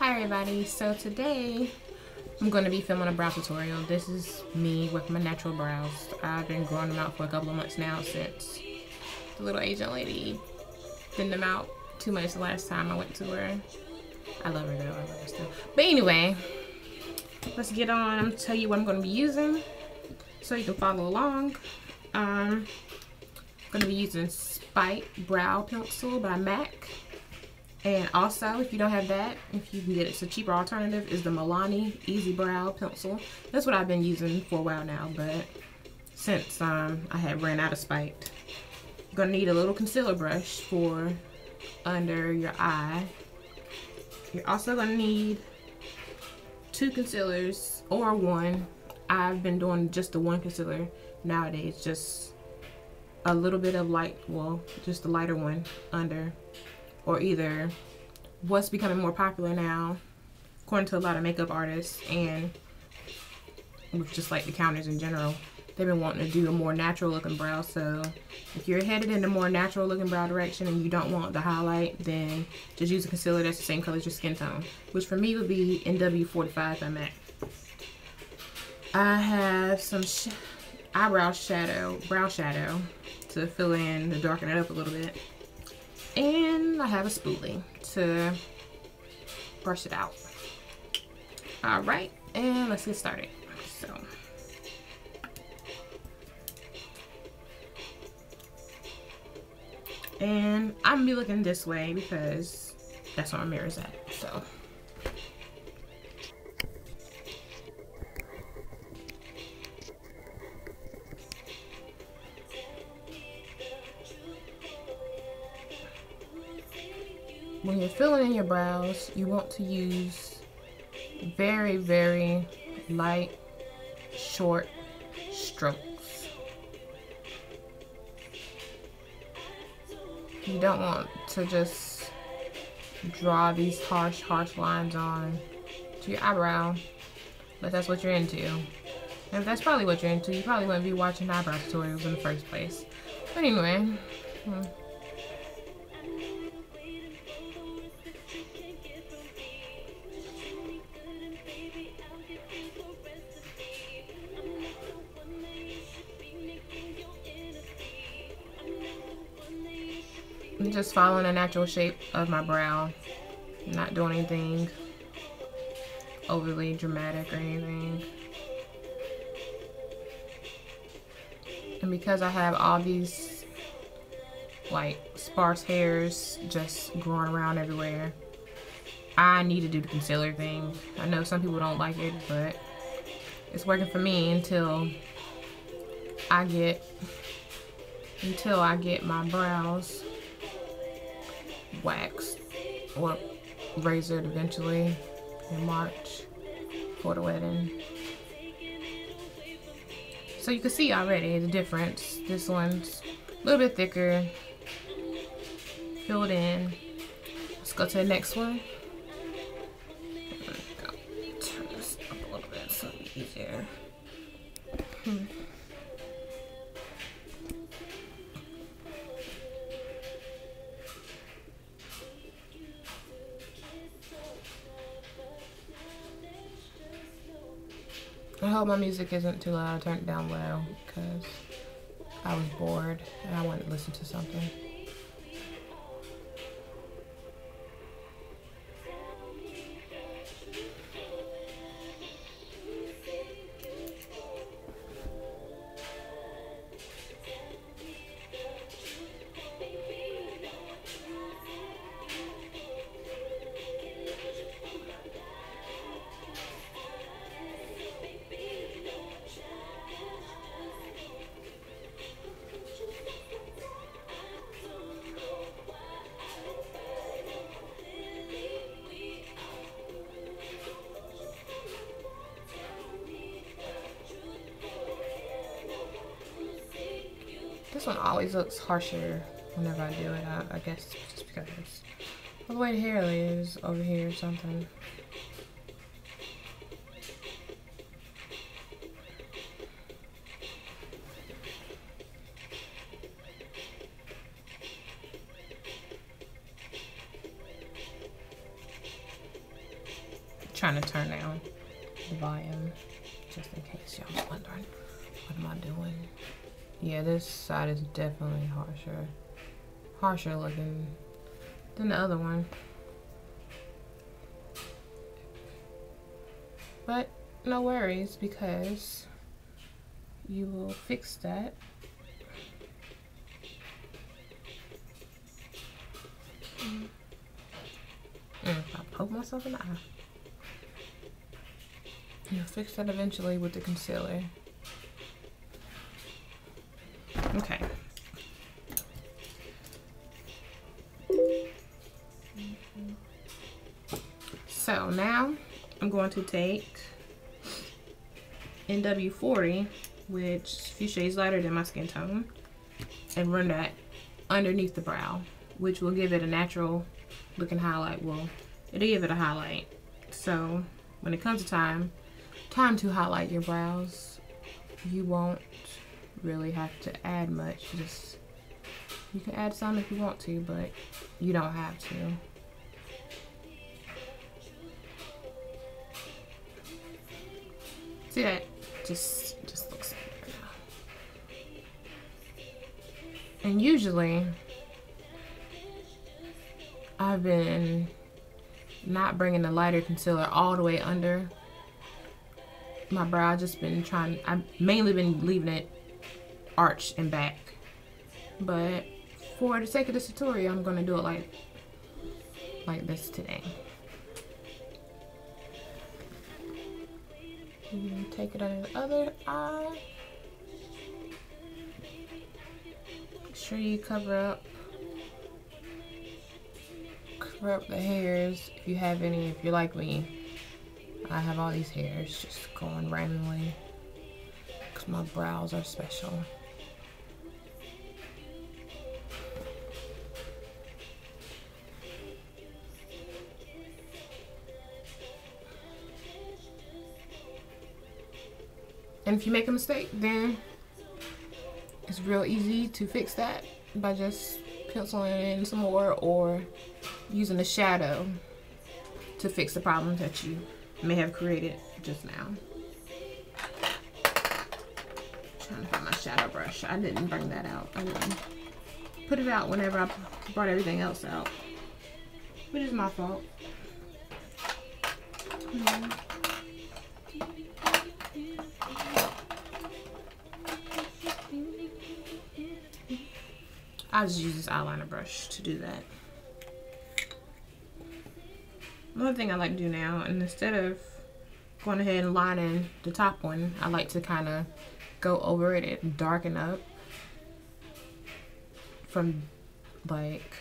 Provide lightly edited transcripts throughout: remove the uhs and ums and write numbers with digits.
Hi everybody, so today I'm going to be filming a brow tutorial. This is me with my natural brows. I've been growing them out for a couple of months now since the little Asian lady thinned them out too much the last time I went to her. I love her though, I love her still. But anyway, let's get on. I'm going to tell you what I'm going to be using so you can follow along. I'm going to be using Spite Brow Pencil by MAC. And also, if you don't have that, if you can get it, it's a cheaper alternative, is the Milani Easy Brow Pencil. That's what I've been using for a while now, but since I had ran out of Spite. You're going to need a little concealer brush for under your eye. You're also going to need 2 concealers or 1. I've been doing just the 1 concealer nowadays, just a little bit of light, well, just the lighter one under. Or either what's becoming more popular now, according to a lot of makeup artists and with just like the counters in general, they've been wanting to do a more natural looking brow. So if you're headed in a more natural looking brow direction and you don't want the highlight, then just use a concealer that's the same color as your skin tone, which for me would be NW45 by MAC. I have some brow shadow to fill in, to darken it up a little bit. And I have a spoolie to brush it out. Alright, and let's get started. So, and I'm gonna be looking this way because that's where my mirror's at. So, when you're filling in your brows, you want to use very, very light, short strokes. You don't want to just draw these harsh lines on to your eyebrow, but that's what you're into. And if that's probably what you're into, you probably wouldn't be watching eyebrow tutorials in the first place. But anyway, I'm just following the natural shape of my brow, not doing anything overly dramatic or anything. And because I have all these like sparse hairs just growing around everywhere, I need to do the concealer thing. I know some people don't like it, but it's working for me until I get my brows waxed or razored eventually in March for the wedding. So you can see already the difference. This one's a little bit thicker, filled in. Let's go to the next one. Turn this up a little bit so it's easier. I hope my music isn't too loud. I turned it down low because I was bored and I wanted to listen to something. This one always looks harsher whenever I do it. I guess it's just because of the way the hair is over here or something. trying to turn down the volume just in case y'all was wondering what am I doing. Yeah, this side is definitely harsher looking than the other one. But no worries, because you will fix that. I poke myself in the eye. You'll fix that eventually with the concealer. Okay. So now I'm going to take NW40, which is a few shades lighter than my skin tone, and run that underneath the brow, which will give it a natural looking highlight. Well, it'll give it a highlight. So when it comes to time to highlight your brows, you won't really have to add much. Just, you can add some if you want to, but you don't have to. See that? Just looks better now. And usually I've been not bringing the lighter concealer all the way under my brow. I've just been trying, I've mainly been leaving it arched and back, but for the sake of this tutorial, I'm gonna do it like this today. Take it under the other eye. Make sure you cover up the hairs if you have any. If you're like me, I have all these hairs just going randomly because my brows are special. And if you make a mistake, then it's real easy to fix that by just penciling in some more or using a shadow to fix the problem that you may have created just now. Trying to find my shadow brush. I didn't bring that out. I didn't put it out whenever I brought everything else out, which is my fault. I just use this eyeliner brush to do that. Another thing I like to do now, and instead of going ahead and lining the top one, I like to kind of go over it and darken up from like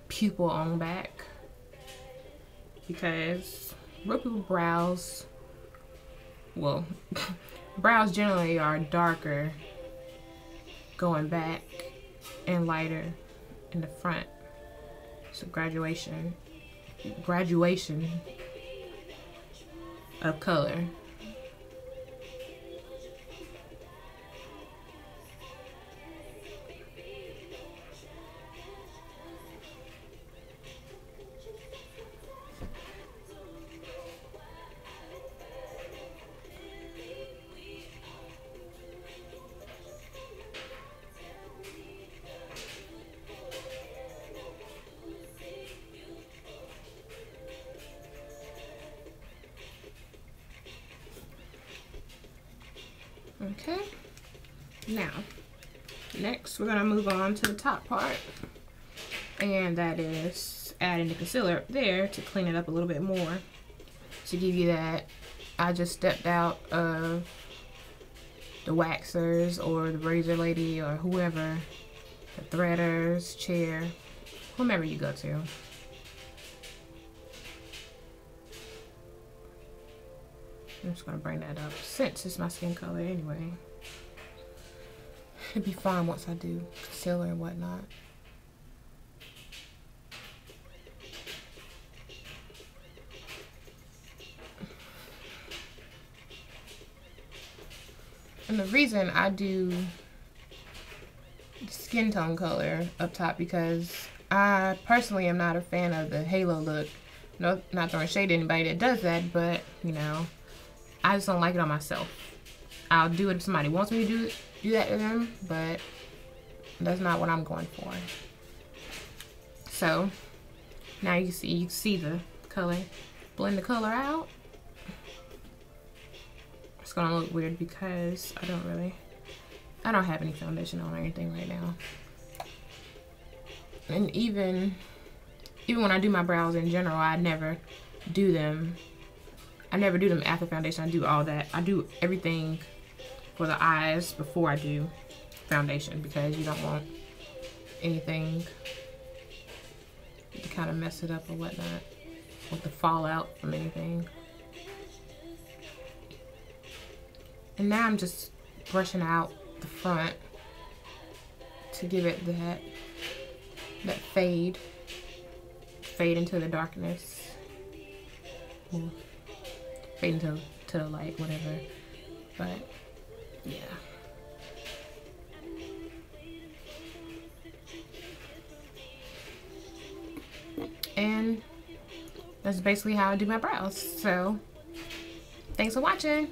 pupil on back, because real people brows, well, brows generally are darker going back and lighter in the front. So graduation of color. Okay, now next we're gonna move on to the top part, and that is adding the concealer up there to clean it up a little bit more, to give you that. I just stepped out of the waxers or the razor lady or whoever, the threaders, chair, whomever you go to. I'm just gonna bring that up since it's my skin color anyway. It'd be fine once I do concealer and whatnot. And the reason I do skin tone color up top, because I personally am not a fan of the halo look No, not throwing shade at anybody that does that, but you know, I just don't like it on myself. I'll do it if somebody wants me to do that to them, but that's not what I'm going for. So now you can see the color. Blend the color out. It's gonna look weird because I don't have any foundation on or anything right now. And even when I do my brows in general, I never do them after foundation. I do all that. I do everything for the eyes before I do foundation because you don't want anything to kind of mess it up or whatnot, with the fallout from anything. And now I'm just brushing out the front to give it that fade into the darkness, or fade into the light, whatever. But yeah. And that's basically how I do my brows. So thanks for watching.